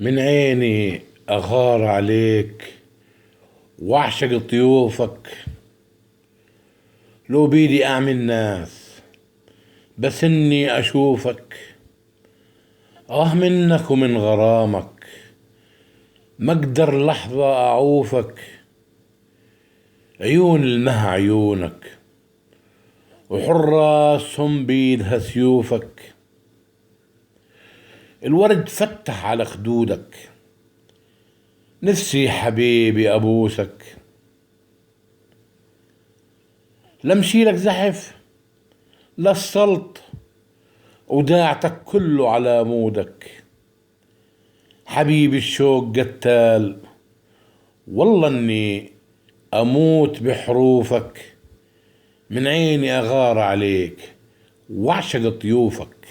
من عيني أغار عليك وأعشق طيوفك. لو بيدي أعمل ناس بس إني أشوفك. منك ومن غرامك ما أقدر لحظة أعوفك. عيون المها عيونك وحراسهم بيدها سيوفك. الورد فتح على خدودك، نفسي حبيبي أبوسك. لمشيلك زحف للسلط وداعتك كله على مودك. حبيبي الشوق قتال، والله اني اموت بحروفك. من عيني اغار عليك واعشق طيوفك.